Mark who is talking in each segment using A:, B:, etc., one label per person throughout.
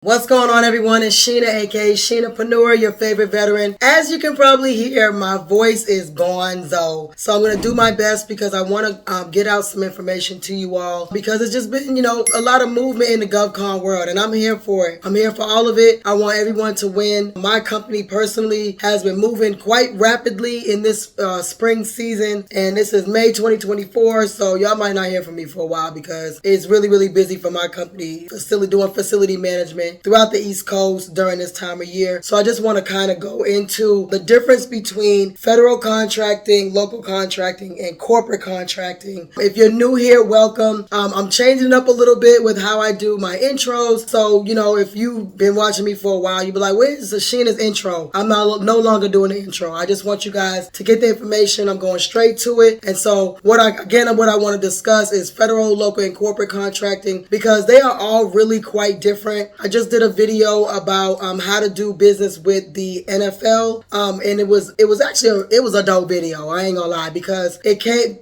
A: What's going on, everyone? It's Sheena, aka Sheenapreneur, your favorite veteran. As you can probably hear, my voice is gonzo. So I'm going to do my best because I want to get out some information to you all because it's just been, a lot of movement in the GovCon world, and I'm here for it. I'm here for all of it. I want everyone to win. My company personally has been moving quite rapidly in this spring season, and this is May 2024, so y'all might not hear from me for a while because it's really, really busy for my company, doing facility management throughout the East Coast during this time of year. So I just want to kind of go into the difference between federal contracting, local contracting, and corporate contracting. If you're new here, welcome. I'm changing it up a little bit with how I do my intros. So, if you've been watching me for a while, you'll be like, where's Sheena's intro? I'm no longer doing the intro. I just want you guys to get the information. I'm going straight to it. And so what I want to discuss is federal, local, and corporate contracting because they are all really quite different. I just did a video about how to do business with the NFL, and it was a dope video. I ain't gonna lie, because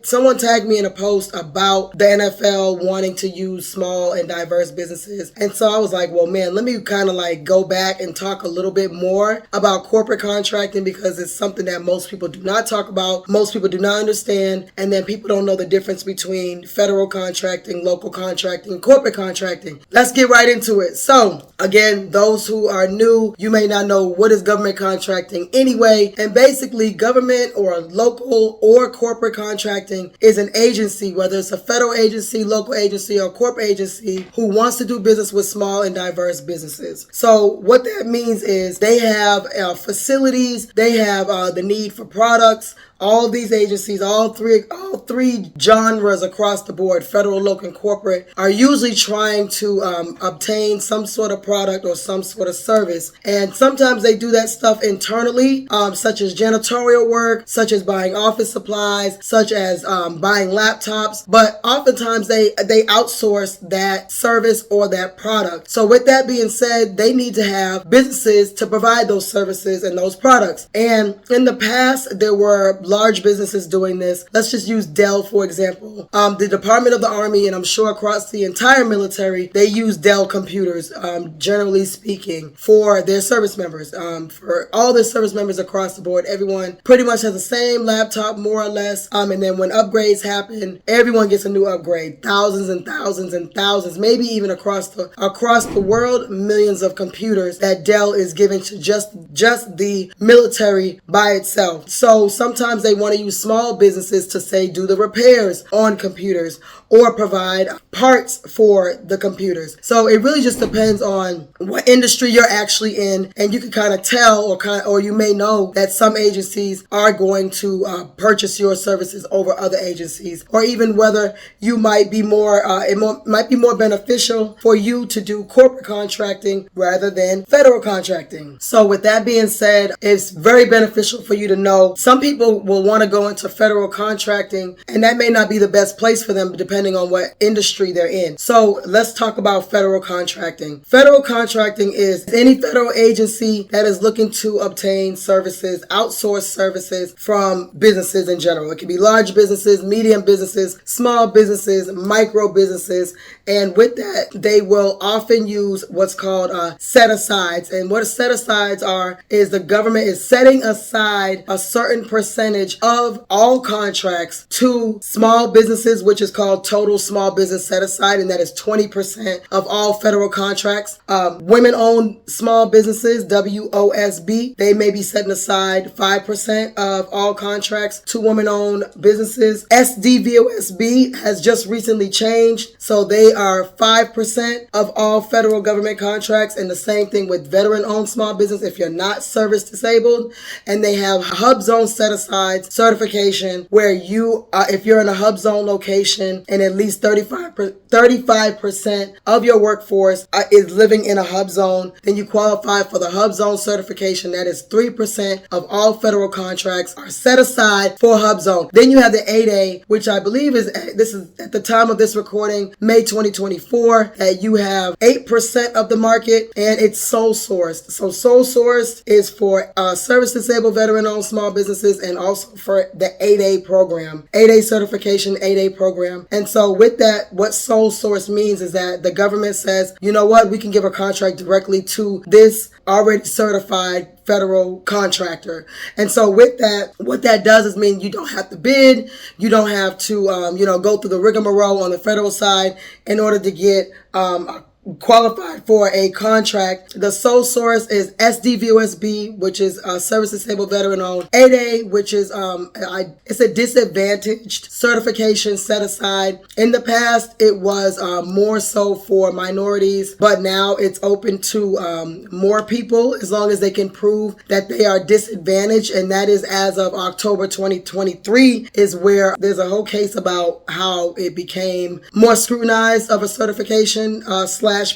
A: someone tagged me in a post about the NFL wanting to use small and diverse businesses, and so I was like, well, man, let me kind of like go back and talk a little bit more about corporate contracting because it's something that most people do not talk about, most people do not understand, and then people don't know the difference between federal contracting, local contracting, corporate contracting. Let's get right into it. So again, those who are new, you may not know what is government contracting anyway. And basically, government or local or corporate contracting is an agency, whether it's a federal agency, local agency, or corporate agency, who wants to do business with small and diverse businesses. So what that means is they have facilities, they have the need for products. All these agencies, all three genres across the board, federal, local, and corporate, are usually trying to obtain some sort of product or some sort of service. And sometimes they do that stuff internally, such as janitorial work, such as buying office supplies, such as buying laptops. But oftentimes they outsource that service or that product. So with that being said, they need to have businesses to provide those services and those products. And in the past, there were large businesses doing this. Let's just use Dell, for example. The Department of the Army, and I'm sure across the entire military, they use Dell computers, generally speaking, for their service members. For all their service members across the board, everyone pretty much has the same laptop, more or less. And then when upgrades happen, everyone gets a new upgrade. Thousands and thousands and thousands, maybe even across the world, millions of computers that Dell is giving to just the military by itself. So sometimes they want to use small businesses to, say, do the repairs on computers or provide parts for the computers. So it really just depends on what industry you're actually in, and you can kind of tell or you may know that some agencies are going to purchase your services over other agencies, or even whether you might be might be more beneficial for you to do corporate contracting rather than federal contracting. So with that being said, it's very beneficial for you to know some people will want to go into federal contracting, and that may not be the best place for them depending on what industry they're in. So let's talk about federal contracting. Federal contracting is any federal agency that is looking to obtain services, outsource services from businesses in general. It can be large businesses, medium businesses, small businesses, micro businesses, and with that, they will often use what's called set-asides. And what set-asides are is the government is setting aside a certain percentage of all contracts to small businesses, which is called total small business set aside, and that is 20% of all federal contracts. Women-owned small businesses, WOSB, they may be setting aside 5% of all contracts to women-owned businesses. SDVOSB has just recently changed, so they are 5% of all federal government contracts, and the same thing with veteran-owned small business if you're not service disabled. And they have hub zone set-aside certification where if you're in a hub zone location and at least 35% of your workforce is living in a hub zone, then you qualify for the hub zone certification. That is 3% of all federal contracts are set aside for hub zone. Then you have the 8A, which I believe this is at the time of this recording, May 2024, that you have 8% of the market, and it's sole sourced. So sole sourced is for service disabled veteran-owned small businesses and also for the 8A program, 8A certification, 8A program. And And so with that, what sole source means is that the government says, you know what, we can give a contract directly to this already certified federal contractor. And so with that, what that does is mean you don't have to bid, you don't have to, go through the rigmarole on the federal side in order to get qualified for a contract. The sole source is SDVOSB, which is Service Disabled Veteran owned. 8A, which is it's a disadvantaged certification set aside. In the past, it was more so for minorities, but now it's open to more people as long as they can prove that they are disadvantaged. And that is as of October 2023 is where there's a whole case about how it became more scrutinized of a certification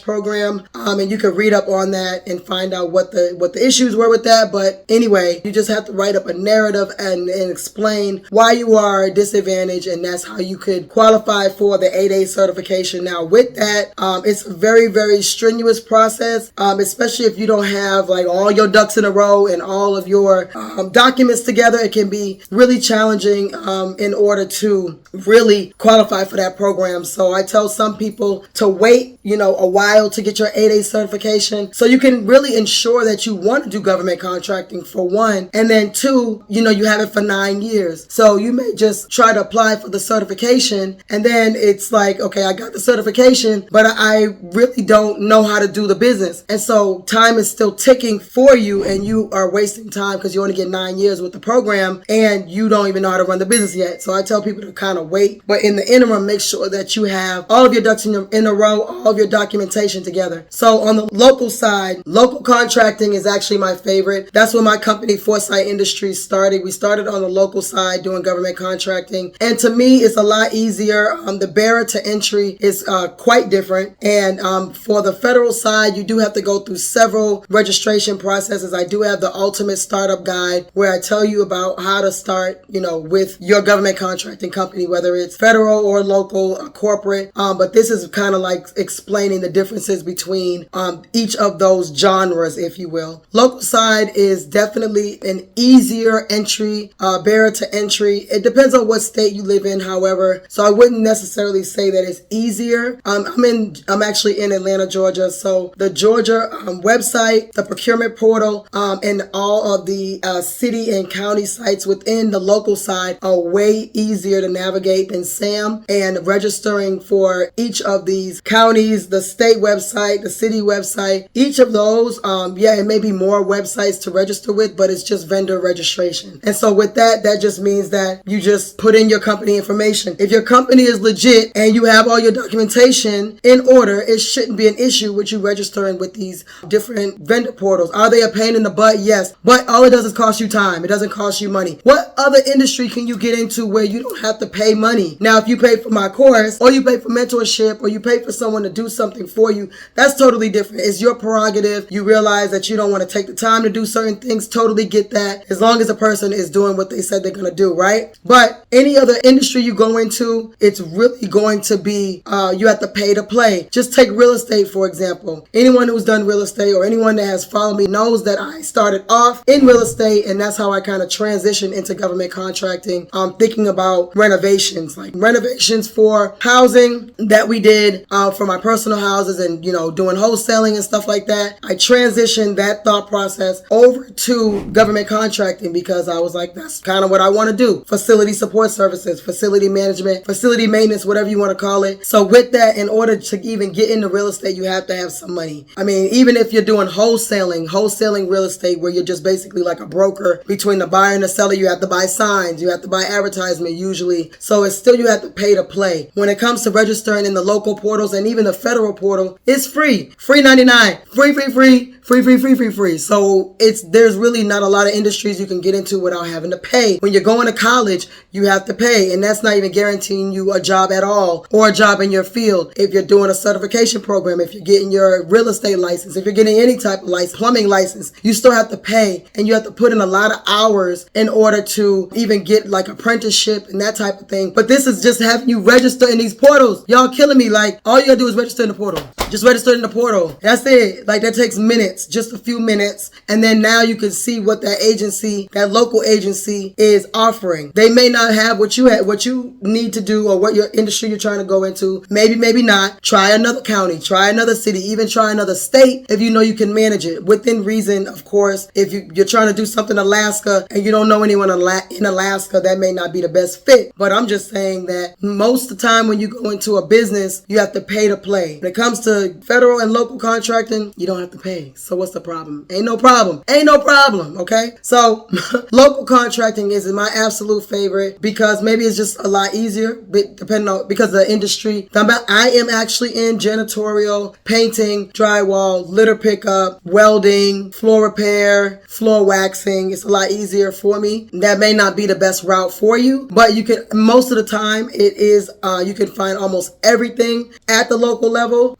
A: program, and you can read up on that and find out what the issues were with that. But anyway, you just have to write up a narrative and explain why you are disadvantaged, and that's how you could qualify for the 8A certification. Now with that, it's a very, very strenuous process, especially if you don't have like all your ducks in a row and all of your documents together. It can be really challenging in order to really qualify for that program. So I tell some people to wait, a while to get your 8A certification, so you can really ensure that you want to do government contracting, for one, and then two, you have it for 9 years. So you may just try to apply for the certification, and then it's like, okay, I got the certification, but I really don't know how to do the business. And so time is still ticking for you, and you are wasting time because you only get 9 years with the program, and you don't even know how to run the business yet. So I tell people to kind of wait, but in the interim, make sure that you have all of your ducks in a row, all of your documentation together. So on the local side, local contracting is actually my favorite. That's when my company, Foresight Industries, started. We started on the local side doing government contracting. And to me, it's a lot easier. The barrier to entry is quite different. And for the federal side, you do have to go through several registration processes. I do have the ultimate startup guide where I tell you about how to start, with your government contracting company, whether it's federal or local or corporate. But this is kind of like explaining the differences between each of those genres, if you will. Local side is definitely an easier entry, barrier to entry. It depends on what state you live in, however. So I wouldn't necessarily say that it's easier. I'm actually in Atlanta, Georgia. So the Georgia website, the procurement portal, and all of the city and county sites within the local side are way easier to navigate than SAM. And registering for each of these counties, the state website, the city website, each of those, it may be more websites to register with, but it's just vendor registration. And so with that just means that you just put in your company information. If your company is legit and you have all your documentation in order, it shouldn't be an issue with you registering with these different vendor portals. Are they a pain in the butt? Yes. But all it does is cost you time. It doesn't cost you money. What other industry can you get into where you don't have to pay money? Now, if you pay for my course, or you pay for mentorship, or you pay for someone to do something for you, that's totally different. It's your prerogative. You realize that you don't want to take the time to do certain things. Totally get that. As long as a person is doing what they said they're going to do, right? But any other industry you go into, it's really going to be, you have to pay to play. Just take real estate, for example. Anyone who's done real estate or anyone that has followed me knows that I started off in real estate, and that's how I kind of transitioned into government contracting. Thinking about renovations, like renovations for housing that we did for my personal houses, and doing wholesaling and stuff like that. I transitioned that thought process over to government contracting because I was like, that's kind of what I want to do. Facility support services, facility management, facility maintenance, whatever you want to call it. So with that, in order to even get into real estate, you have to have some money. I mean, even if you're doing wholesaling real estate, where you're just basically like a broker between the buyer and the seller, you have to buy signs, you have to buy advertisement usually. So it's still, you have to pay to play. When it comes to registering in the local portals and even the federal portal, it's free. Free 99. Free. So there's really not a lot of industries you can get into without having to pay. When you're going to college, you have to pay, and that's not even guaranteeing you a job at all or a job in your field. If you're doing a certification program, if you're getting your real estate license, if you're getting any type of license, plumbing license, you still have to pay, and you have to put in a lot of hours in order to even get like apprenticeship and that type of thing. But this is just having you register in these portals. Y'all killing me. Like, all you gotta do is register in the portal. Just register in the portal. That's it. Like, that takes minutes. minutes, just a few minutes, and then now you can see what that agency, that local agency is offering. They may not have what you need to do, or what your industry you're trying to go into. Maybe not. Try another county, try another city, even try another state if you know you can manage it within reason. Of course, if you're trying to do something in Alaska and you don't know anyone in Alaska, that may not be the best fit. But I'm just saying that most of the time when you go into a business, you have to pay to play. When it comes to federal and local contracting, you don't have to pay. So what's the problem? Ain't no problem. Ain't no problem. Okay. So local contracting is my absolute favorite because maybe it's just a lot easier, but depending on, because of the industry. I am actually in janitorial, painting, drywall, litter pickup, welding, floor repair, floor waxing. It's a lot easier for me. That may not be the best route for you, but you can, most of the time it is, you can find almost everything at the local level,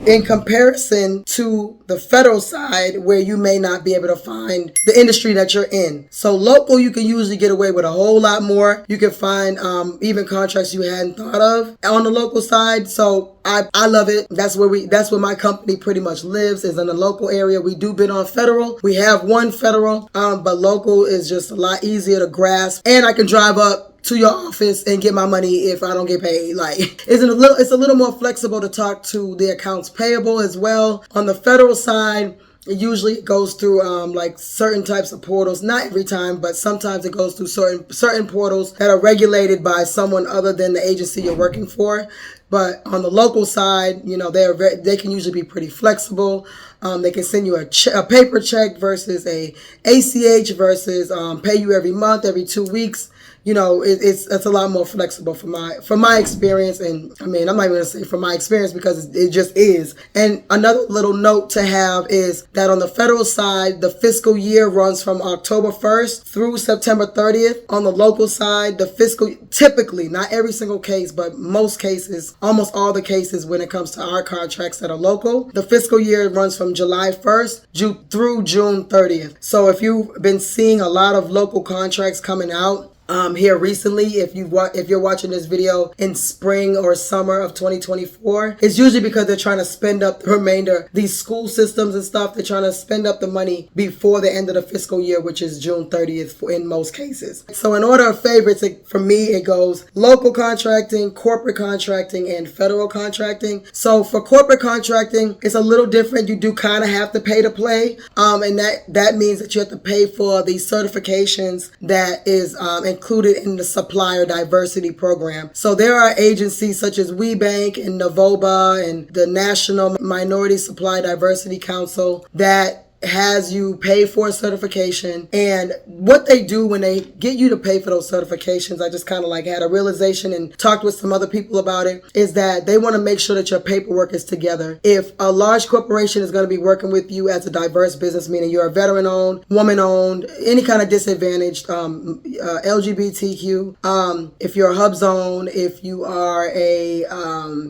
A: in comparison to the federal side where you may not be able to find the industry that you're in. So local, you can usually get away with a whole lot more. You can find even contracts you hadn't thought of on the local side. So I love it. That's where my company pretty much lives, is in the local area. We do bid on federal. We have one federal, but local is just a lot easier to grasp. And I can drive up to your office and get my money if I don't get paid. Like, it's a little more flexible to talk to the accounts payable as well. On the federal side, it usually goes through like certain types of portals. Not every time, but sometimes it goes through certain portals that are regulated by someone other than the agency you're working for. But on the local side, you know, they can usually be pretty flexible. They can send you a paper check versus a ACH versus pay you every month, every 2 weeks. You know, it's a lot more flexible from my experience. And I mean, I'm not even going to say from my experience because it just is. And another little note to have is that on the federal side, the fiscal year runs from October 1st through September 30th. On the local side, the fiscal, typically, not every single case, but most cases, almost all the cases when it comes to our contracts that are local, the fiscal year runs from July 1st through June 30th. So if you've been seeing a lot of local contracts coming out, here recently, if you're watching this video in spring or summer of 2024, it's usually because they're trying to spend up the remainder, these school systems and stuff, they're trying to spend up the money before the end of the fiscal year, which is June 30th in most cases. So in order of favorites, for me, it goes local contracting, corporate contracting, and federal contracting. So for corporate contracting, it's a little different. You do kind of have to pay to play, and that means that you have to pay for the certifications that is included in the supplier diversity program. So there are agencies such as WeBank and Novoba and the National Minority Supply Diversity Council that has you pay for a certification. And what they do when they get you to pay for those certifications, I just kind of like had a realization and talked with some other people about it, is that they want to make sure that your paperwork is together. If a large corporation is going to be working with you as a diverse business, meaning you're a veteran-owned, woman-owned, any kind of disadvantaged, LGBTQ, if you're a hub zone, if you are a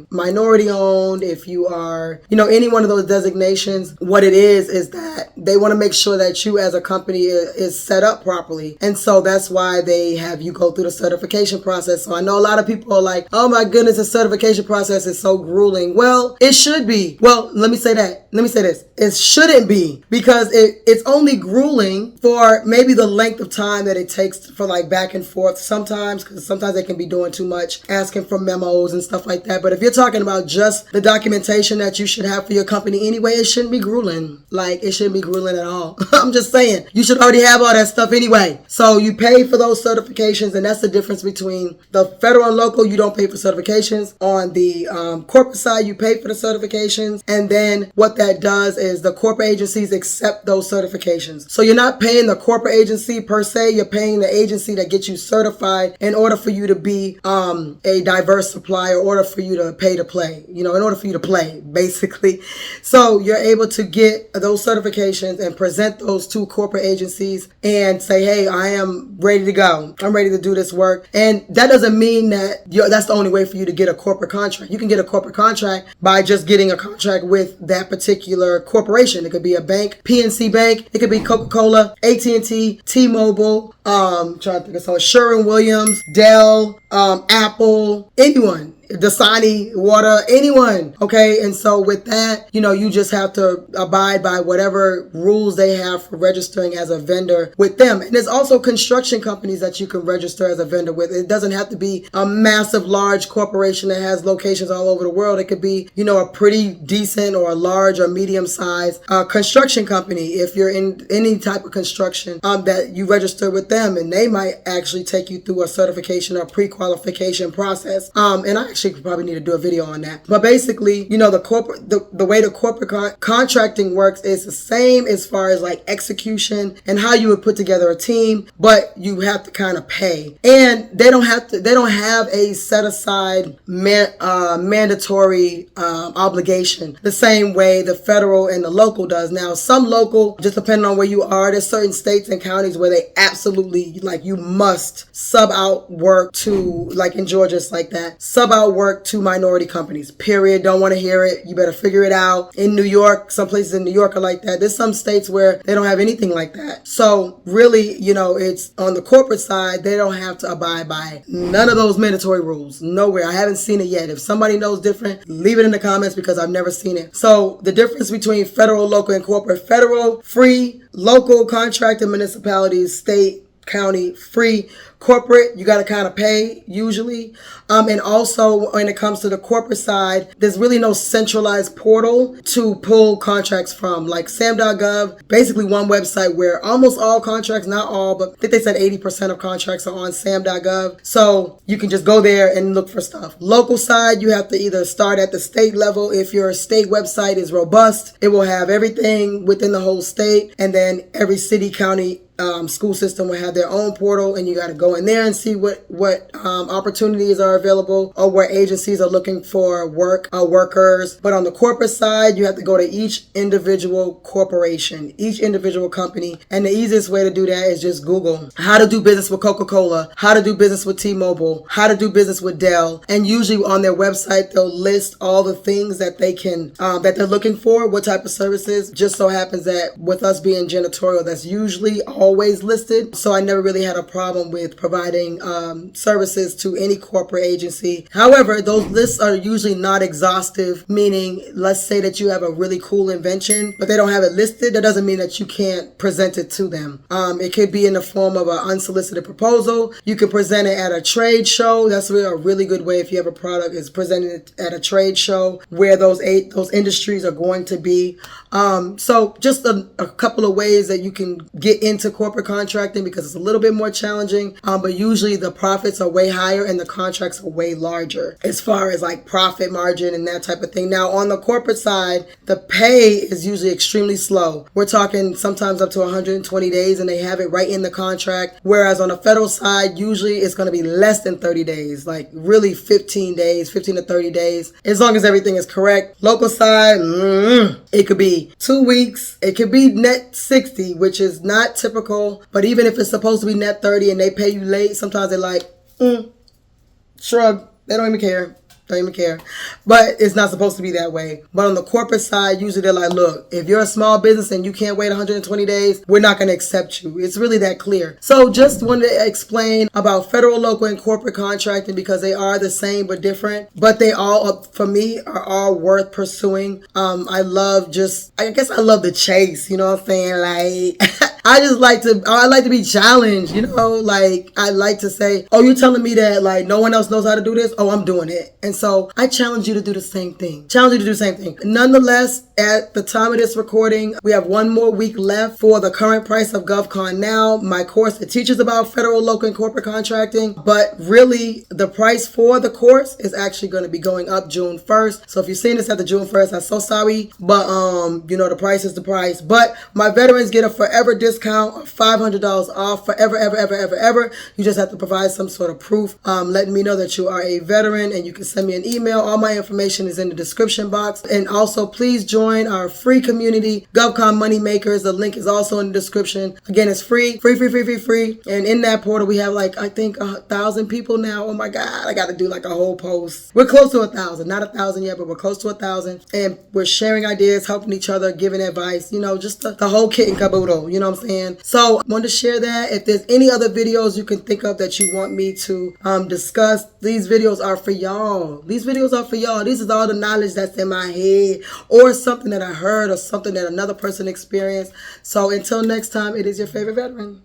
A: minority-owned, if you are, you know, any one of those designations, what it is that they want to make sure that you as a company is set up properly. And so that's why they have you go through the certification process. So I know a lot of people are like, oh my goodness, the certification process is so grueling. Well, it should be. Well, let me say this. It shouldn't be, because it's only grueling for maybe the length of time that it takes for like back and forth sometimes, because sometimes they can be doing too much, asking for memos and stuff like that. But if you're talking about just the documentation that you should have for your company anyway, it shouldn't be grueling. Like, it shouldn't be grueling at all. I'm just saying, you should already have all that stuff anyway. So you pay for those certifications, and that's the difference between the federal and local. You don't pay for certifications. On the corporate side, you pay for the certifications, and then what that does is the corporate agencies accept those certifications. So you're not paying the corporate agency per se, you're paying the agency that gets you certified in order for you to be a diverse supplier, in order for you to pay to play, you know, in order for you to play, basically. So you're able to get those certifications and present those to corporate agencies and say, hey, I am ready to go. I'm ready to do this work. And that doesn't mean that that's the only way for you to get a corporate contract. You can get a corporate contract by just getting a contract with that particular corporation. It could be a bank, PNC Bank. It could be Coca-Cola, AT&T, T-Mobile, trying to think of some, Sherwin-Williams, Dell, Apple, anyone. Dasani water, anyone. Okay. And so with that, you just have to abide by whatever rules they have for registering as a vendor with them. And there's also construction companies that you can register as a vendor with. It doesn't have to be a massive, large corporation that has locations all over the world. It could be, a pretty decent or a large or medium sized construction company. If you're in any type of construction, that you register with them, and they might actually take you through a certification or pre-qualification process. And I actually probably need to do a video on that. But basically, the way the corporate contracting works is the same as far as like execution and how you would put together a team, but you have to kind of pay. And they don't have a set aside mandatory obligation the same way the federal and the local does. Now, some local, just depending on where you are, there's certain states and counties where they absolutely, like, you must sub out work to, like in Georgia, it's like that, sub out work to minority companies, period. Don't want to hear it. You better figure it out. In New York, some places in New York are like that. There's some states where they don't have anything like that. So really, it's on the corporate side, they don't have to abide by none of those mandatory rules. Nowhere. I haven't seen it yet. If somebody knows different, leave it in the comments because I've never seen it. So the difference between federal, local, and corporate: federal, free; local, contracted municipalities, state, county, free; corporate, you got to kind of pay usually. And also when it comes to the corporate side, there's really no centralized portal to pull contracts from, like sam.gov, basically one website where almost all contracts, not all, but I think they said 80% of contracts are on sam.gov. So you can just go there and look for stuff. Local side, you have to either start at the state level. If your state website is robust, it will have everything within the whole state. And then every city, county, school system will have their own portal, and you got to go in there and see what opportunities are available or where agencies are looking for workers. But on the corporate side, you have to go to each individual corporation, each individual company. And the easiest way to do that is just Google how to do business with Coca-Cola, how to do business with T-Mobile, how to do business with Dell. And usually on their website, they'll list all the things that they can, that they're looking for, what type of services. Just so happens that with us being janitorial, that's usually always listed. So I never really had a problem with providing services to any corporate agency. However, those lists are usually not exhaustive, meaning let's say that you have a really cool invention, but they don't have it listed. That doesn't mean that you can't present it to them. It could be in the form of an unsolicited proposal. You can present it at a trade show. That's really a really good way if you have a product, is presenting it at a trade show where those industries are going to be. So just a couple of ways that you can get into corporate contracting, because it's a little bit more challenging, but usually the profits are way higher and the contracts are way larger as far as like profit margin and that type of thing. Now on the corporate side, the pay is usually extremely slow. We're talking sometimes up to 120 days and they have it right in the contract. Whereas on the federal side, usually it's going to be less than 30 days, like really 15 to 30 days, as long as everything is correct. Local side, it could be 2 weeks. It could be net 60, which is not typical. But even if it's supposed to be net 30 and they pay you late, sometimes they're like, shrug. They don't even care. But it's not supposed to be that way. But on the corporate side, usually they're like, look, if you're a small business and you can't wait 120 days, we're not going to accept you. It's really that clear. So just wanted to explain about federal, local, and corporate contracting, because they are the same but different. But they all, for me, are all worth pursuing. I love the chase, you know what I'm saying? Like, I like to be challenged, like I like to say, oh, you're telling me that like no one else knows how to do this? Oh, I'm doing it. And so I challenge you to do the same thing. Nonetheless, at the time of this recording, we have one more week left for the current price of GovCon Now, my course that teaches about federal, local, and corporate contracting. But really, the price for the course is actually going to be going up June 1st. So if you're seeing this after June 1st, I'm so sorry. But, the price is the price. But my veterans get a forever discount of $500 off forever, ever. You just have to provide some sort of proof, letting me know that you are a veteran, and you can send me an email. All my information is in the description box. And also, please join our free community, GovCon Moneymakers. The link is also in the description. Again, it's free. And in that portal, we have like, I think 1,000 people now. Oh my God, I got to do like a whole post. We're close to 1,000, not 1,000 yet, but we're close to 1,000. And we're sharing ideas, helping each other, giving advice, just the whole kit and caboodle, you know what I'm saying? So I wanted to share that. If there's any other videos you can think of that you want me to discuss, these videos are for y'all. These videos are for y'all. This is all the knowledge that's in my head, or something that I heard, or something that another person experienced. So until next time, it is your favorite veteran.